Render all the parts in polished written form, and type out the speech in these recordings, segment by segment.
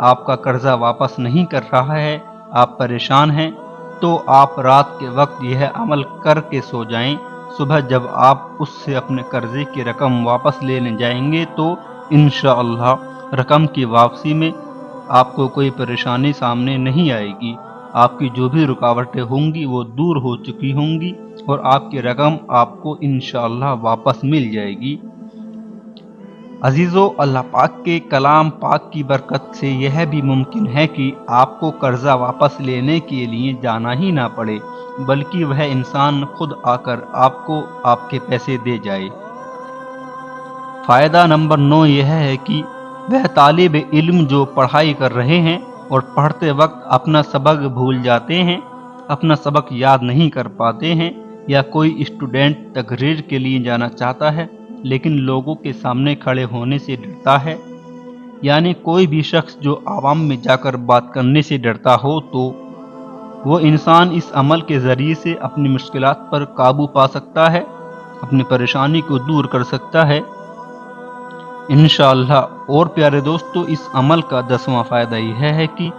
آپ کا قرضہ واپس نہیں کر رہا ہے، آپ پریشان ہیں، تو آپ رات کے وقت یہ عمل کر کے سو جائیں۔ صبح جب آپ اس سے اپنے قرضے کی رقم واپس لینے جائیں گے تو انشاءاللہ رقم کی واپسی میں آپ کو کوئی پریشانی سامنے نہیں آئے گی۔ آپ کی جو بھی رکاوٹیں ہوں گی وہ دور ہو چکی ہوں گی اور آپ کی رقم آپ کو انشاءاللہ واپس مل جائے گی۔ عزیزو، اللہ پاک کے کلام پاک کی برکت سے یہ بھی ممکن ہے کہ آپ کو قرضہ واپس لینے کے لیے جانا ہی نہ پڑے، بلکہ وہ انسان خود آ کر آپ کو آپ کے پیسے دے جائے۔ فائدہ نمبر 9 یہ ہے کہ وہ طالب علم جو پڑھائی کر رہے ہیں اور پڑھتے وقت اپنا سبق بھول جاتے ہیں، اپنا سبق یاد نہیں کر پاتے ہیں، یا کوئی اسٹوڈنٹ تقریر کے لیے جانا چاہتا ہے لیکن لوگوں کے سامنے کھڑے ہونے سے ڈرتا ہے، یعنی کوئی بھی شخص جو عوام میں جا کر بات کرنے سے ڈرتا ہو، تو وہ انسان اس عمل کے ذریعے سے اپنی مشکلات پر قابو پا سکتا ہے، اپنی پریشانی کو دور کر سکتا ہے انشاءاللہ۔ اور پیارے دوستو، اس عمل کا 10واں فائدہ یہ ہے کہ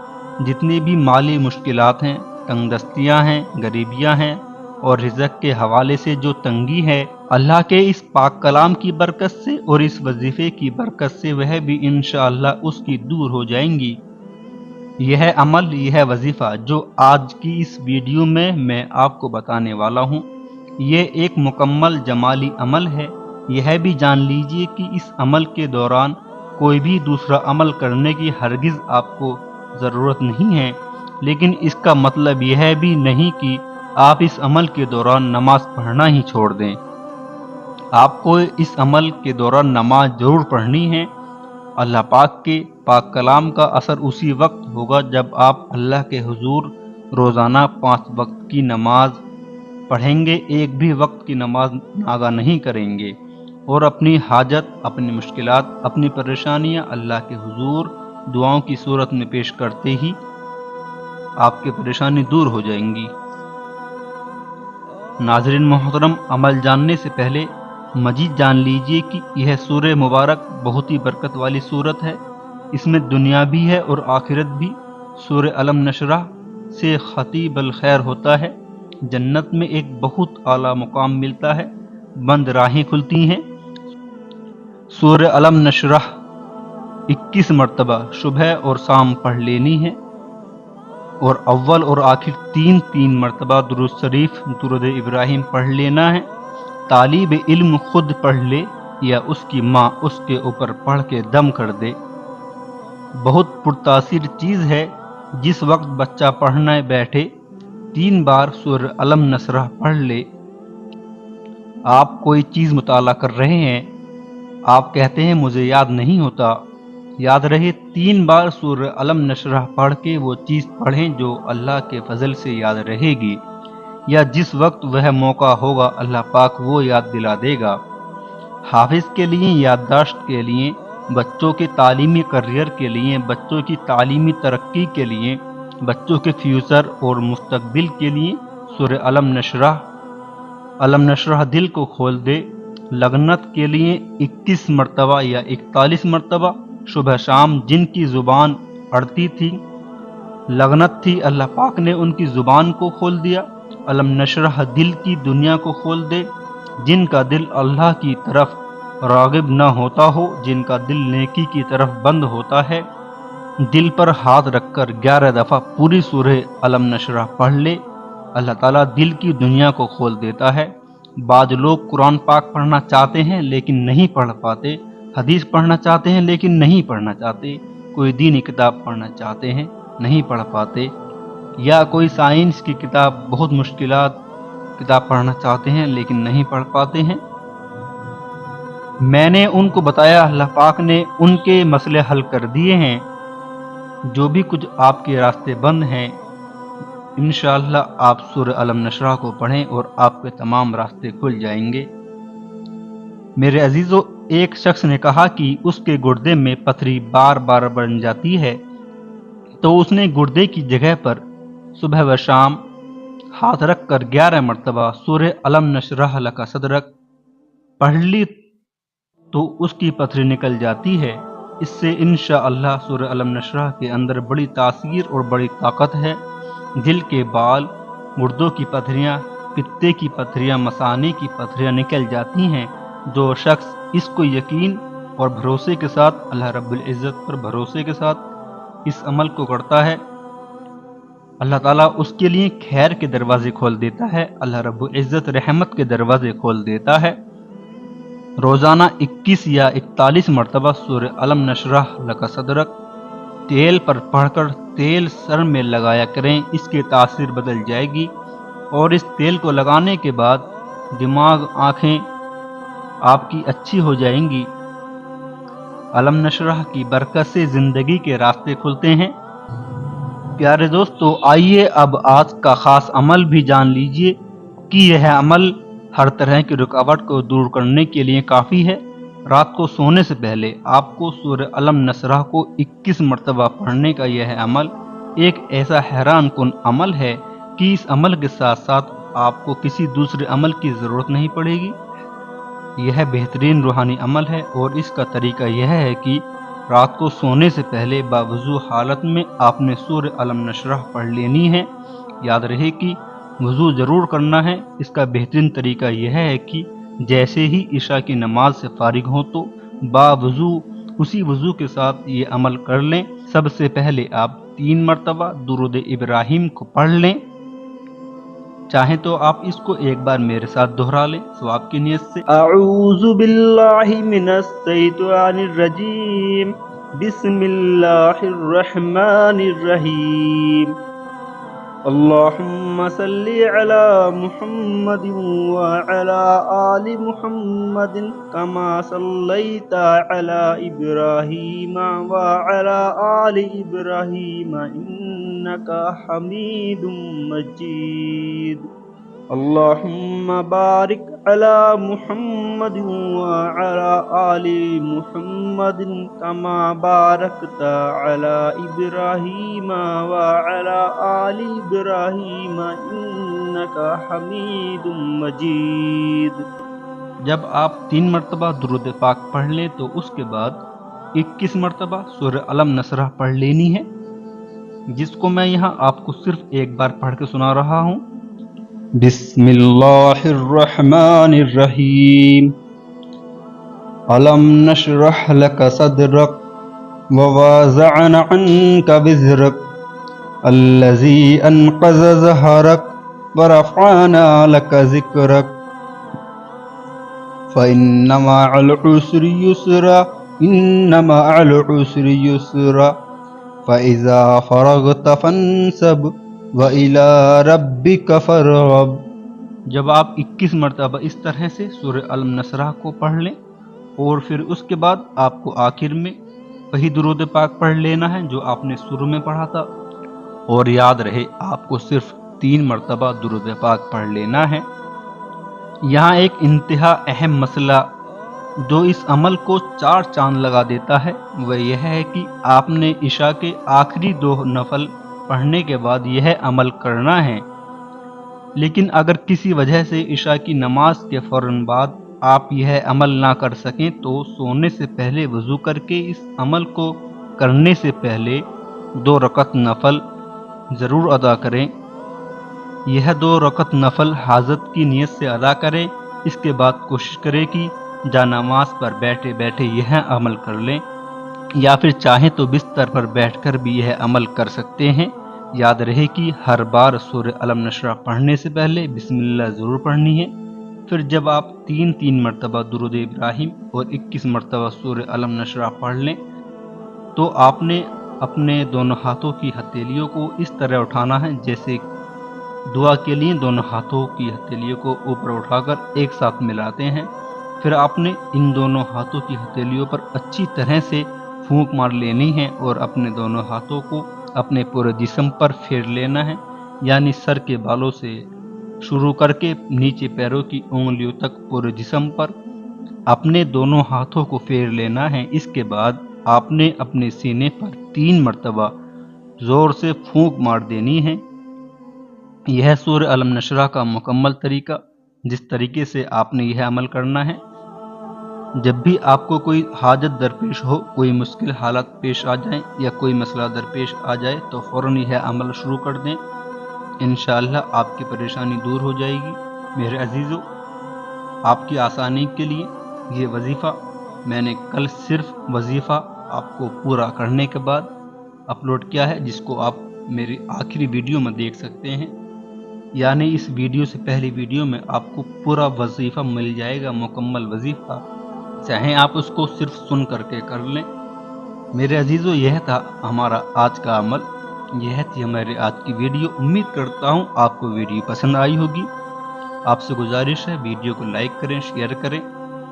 جتنی بھی مالی مشکلات ہیں، تنگ دستیاں ہیں، غریبیاں ہیں اور رزق کے حوالے سے جو تنگی ہے، اللہ کے اس پاک کلام کی برکت سے اور اس وظیفے کی برکت سے وہ بھی انشاءاللہ اس کی دور ہو جائیں گی۔ یہ عمل، یہ وظیفہ جو آج کی اس ویڈیو میں آپ کو بتانے والا ہوں، یہ ایک مکمل جمالی عمل ہے۔ یہ بھی جان لیجئے کہ اس عمل کے دوران کوئی بھی دوسرا عمل کرنے کی ہرگز آپ کو ضرورت نہیں ہے، لیکن اس کا مطلب یہ بھی نہیں کہ آپ اس عمل کے دوران نماز پڑھنا ہی چھوڑ دیں۔ آپ کو اس عمل کے دوران نماز ضرور پڑھنی ہے۔ اللہ پاک کے پاک کلام کا اثر اسی وقت ہوگا جب آپ اللہ کے حضور روزانہ 5 وقت کی نماز پڑھیں گے، ایک بھی وقت کی نماز ناغہ نہیں کریں گے، اور اپنی حاجت، اپنی مشکلات، اپنی پریشانیاں اللہ کے حضور دعاؤں کی صورت میں پیش کرتے ہی آپ کی پریشانی دور ہو جائیں گی۔ ناظرین محترم، عمل جاننے سے پہلے مزید جان لیجئے کہ یہ سورہ مبارک بہت ہی برکت والی سورت ہے۔ اس میں دنیا بھی ہے اور آخرت بھی۔ سورہ علم نشرح سے خطیب الخیر ہوتا ہے، جنت میں ایک بہت اعلیٰ مقام ملتا ہے، بند راہیں کھلتی ہیں۔ سورہ علم نشرح 21 مرتبہ صبح اور شام پڑھ لینی ہے، اور اول اور آخر 3 مرتبہ درود شریف، درود ابراہیم پڑھ لینا ہے۔ طالب علم خود پڑھ لے یا اس کی ماں اس کے اوپر پڑھ کے دم کر دے۔ بہت پرتاثیر چیز ہے، جس وقت بچہ پڑھنے بیٹھے 3 بار سورہ علم نشرح پڑھ لے۔ آپ کوئی چیز مطالعہ کر رہے ہیں، آپ کہتے ہیں مجھے یاد نہیں ہوتا، یاد رہے 3 بار سورہ علم نشرح پڑھ کے وہ چیز پڑھیں جو اللہ کے فضل سے یاد رہے گی، یا جس وقت وہ موقع ہوگا اللہ پاک وہ یاد دلا دے گا۔ حافظ کے لیے، یادداشت کے لیے، بچوں کے تعلیمی کریئر کے لیے، بچوں کی تعلیمی ترقی کے لیے، بچوں کے فیوچر اور مستقبل کے لیے سورہ علم نشرح دل کو کھول دے۔ لغنت کے لیے 21 مرتبہ یا 41 مرتبہ صبح شام، جن کی زبان اڑتی تھی، لغنت تھی، اللہ پاک نے ان کی زبان کو کھول دیا۔ علم نشرح دل کی دنیا کو کھول دے۔ جن کا دل اللہ کی طرف راغب نہ ہوتا ہو، جن کا دل نیکی کی طرف بند ہوتا ہے، دل پر ہاتھ رکھ کر 11 دفعہ پوری سورہ علم نشرح پڑھ لے، اللہ تعالیٰ دل کی دنیا کو کھول دیتا ہے۔ بعض لوگ قرآن پاک پڑھنا چاہتے ہیں لیکن نہیں پڑھ پاتے، حدیث پڑھنا چاہتے ہیں لیکن نہیں پڑھنا چاہتے، کوئی دینی کتاب پڑھنا چاہتے ہیں نہیں پڑھ پاتے، یا کوئی سائنس کی کتاب، بہت مشکلات کتاب پڑھنا چاہتے ہیں لیکن نہیں پڑھ پاتے ہیں۔ میں نے ان کو بتایا، اللہ پاک نے ان کے مسئلے حل کر دیے ہیں۔ جو بھی کچھ آپ کے راستے بند ہیں، انشاءاللہ آپ سورہ علم نشرح کو پڑھیں اور آپ کے تمام راستے کھل جائیں گے۔ میرے عزیزو، ایک شخص نے کہا کہ اس کے گردے میں پتھری بار بار بن جاتی ہے، تو اس نے گردے کی جگہ پر صبح و شام ہاتھ رکھ کر 11 مرتبہ سورہ علم نشرح لک صدرک پڑھ لی تو اس کی پتھری نکل جاتی ہے۔ اس سے انشاءاللہ سورہ علم نشرح کے اندر بڑی تاثیر اور بڑی طاقت ہے۔ دل کے بال، گردوں کی پتھریاں، پتے کی پتھریاں، مثانے کی پتھریاں نکل جاتی ہیں۔ جو شخص اس کو یقین اور بھروسے کے ساتھ، اللہ رب العزت پر بھروسے کے ساتھ اس عمل کو کرتا ہے، اللہ تعالیٰ اس کے لیے خیر کے دروازے کھول دیتا ہے، اللہ رب العزت رحمت کے دروازے کھول دیتا ہے۔ روزانہ 21 یا 41 مرتبہ سورہ علم نشرح لک صدرک تیل پر پڑھ کر تیل سر میں لگایا کریں، اس کی تاثیر بدل جائے گی، اور اس تیل کو لگانے کے بعد دماغ، آنکھیں آپ کی اچھی ہو جائیں گی۔ علم نشرح کی برکت سے زندگی کے راستے کھلتے ہیں۔ پیارے دوستو، آئیے اب آج کا خاص عمل بھی جان لیجئے کہ یہ عمل ہر طرح کی رکاوٹ کو دور کرنے کے لیے کافی ہے۔ رات کو سونے سے پہلے آپ کو سورہ علم نشرح کو 21 مرتبہ پڑھنے کا یہ عمل ایک ایسا حیران کن عمل ہے کہ اس عمل کے ساتھ ساتھ آپ کو کسی دوسرے عمل کی ضرورت نہیں پڑے گی۔ یہ بہترین روحانی عمل ہے، اور اس کا طریقہ یہ ہے کہ رات کو سونے سے پہلے باوضو حالت میں آپ نے سورہ علم نشرح پڑھ لینی ہے۔ یاد رہے کہ وضو ضرور کرنا ہے۔ اس کا بہترین طریقہ یہ ہے کہ جیسے ہی عشاء کی نماز سے فارغ ہوں تو باوضو اسی وضو کے ساتھ یہ عمل کر لیں۔ سب سے پہلے آپ 3 مرتبہ درود ابراہیم کو پڑھ لیں۔ چاہیں تو آپ اس کو ایک بار میرے ساتھ دہرا لیں ثواب کی نیت سے۔ اعوذ باللہ من الشیطان الرجیم، بسم اللہ الرحمن الرحیم، اللہم صلی علی محمد وعلی آل محمد کما صلیت علی ابراہیم وعلی آل ابراہیم انک حمید مجید، اللہم بارک علی محمد وعلی آل محمد کما بارکت علی ابراہیم وعلی آل ابراہیم انک حمید مجید۔ جب آپ 3 مرتبہ درود پاک پڑھ لیں تو اس کے بعد 21 مرتبہ سورہ علم نشرح پڑھ لینی ہے، جس کو میں یہاں آپ کو صرف ایک بار پڑھ کے سنا رہا ہوں۔ بسم اللہ الرحمن الرحیم، علم نشرح لک صدرک ووضعنا عنک وزرک الذی انقض ظہرک ورفعنا لک ذکرک فإن مع العسر یسرا إن مع العسر یسرا فإذا فرغت فانصب وإلى ربك فارغب۔ جب آپ 21 مرتبہ اس طرح سے سورہ علم نشرح کو پڑھ لیں، اور پھر اس کے بعد آپ کو آخر میں وہی درود پاک پڑھ لینا ہے جو آپ نے شروع میں پڑھا تھا، اور یاد رہے آپ کو صرف 3 مرتبہ درود پاک پڑھ لینا ہے۔ یہاں ایک انتہا اہم مسئلہ جو اس عمل کو 4 چاند لگا دیتا ہے وہ یہ ہے کہ آپ نے عشاء کے آخری 2 نفل پڑھنے کے بعد یہ عمل کرنا ہے، لیکن اگر کسی وجہ سے عشاء کی نماز کے فوراً بعد آپ یہ عمل نہ کر سکیں تو سونے سے پہلے وضو کر کے اس عمل کو کرنے سے پہلے 2 رکعت نفل ضرور ادا کریں۔ یہ 2 رکعت نفل حاجت کی نیت سے ادا کریں۔ اس کے بعد کوشش کریں کہ جانماز پر بیٹھے بیٹھے یہ عمل کر لیں، یا پھر چاہیں تو بستر پر بیٹھ کر بھی یہ عمل کر سکتے ہیں۔ یاد رہے کہ ہر بار سورہ علم نشرح پڑھنے سے پہلے بسم اللہ ضرور پڑھنی ہے۔ پھر جب آپ 3 مرتبہ درود ابراہیم اور 21 مرتبہ سورہ علم نشرح پڑھ لیں تو آپ نے اپنے دونوں ہاتھوں کی ہتھیلیوں کو اس طرح اٹھانا ہے جیسے دعا کے لیے دونوں ہاتھوں کی ہتھیلیوں کو اوپر اٹھا کر ایک ساتھ ملاتے ہیں۔ پھر آپ نے ان دونوں ہاتھوں کی ہتھیلیوں پر اچھی طرح سے پھونک مار لینی ہے، اور اپنے دونوں ہاتھوں کو اپنے پورے جسم پر پھیر لینا ہے، یعنی سر کے بالوں سے شروع کر کے نیچے پیروں کی انگلیوں تک پورے جسم پر اپنے دونوں ہاتھوں کو پھیر لینا ہے۔ اس کے بعد آپ نے اپنے سینے پر 3 مرتبہ زور سے پھونک مار دینی ہے۔ یہ سورہ علم نشرح کا مکمل طریقہ، جس طریقے سے آپ نے یہ عمل کرنا ہے۔ جب بھی آپ کو کوئی حاجت درپیش ہو، کوئی مشکل حالات پیش آ جائیں یا کوئی مسئلہ درپیش آ جائے تو فوراً یہ عمل شروع کر دیں، انشاءاللہ آپ کی پریشانی دور ہو جائے گی۔ میرے عزیزو، آپ کی آسانی کے لیے یہ وظیفہ میں نے کل صرف وظیفہ آپ کو پورا کرنے کے بعد اپلوڈ کیا ہے، جس کو آپ میری آخری ویڈیو میں دیکھ سکتے ہیں، یعنی اس ویڈیو سے پہلی ویڈیو میں آپ کو پورا وظیفہ مل جائے گا، مکمل وظیفہ، چاہیں آپ اس کو صرف سن کر کے کر لیں۔ میرے عزیزو، یہ تھا ہمارا آج کا عمل، یہ تھی ہماری آج کی ویڈیو۔ امید کرتا ہوں آپ کو ویڈیو پسند آئی ہوگی۔ آپ سے گزارش ہے ویڈیو کو لائک کریں، شیئر کریں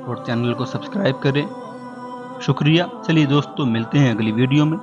اور چینل کو سبسکرائب کریں۔ شکریہ۔ چلیے دوستو، ملتے ہیں اگلی ویڈیو میں۔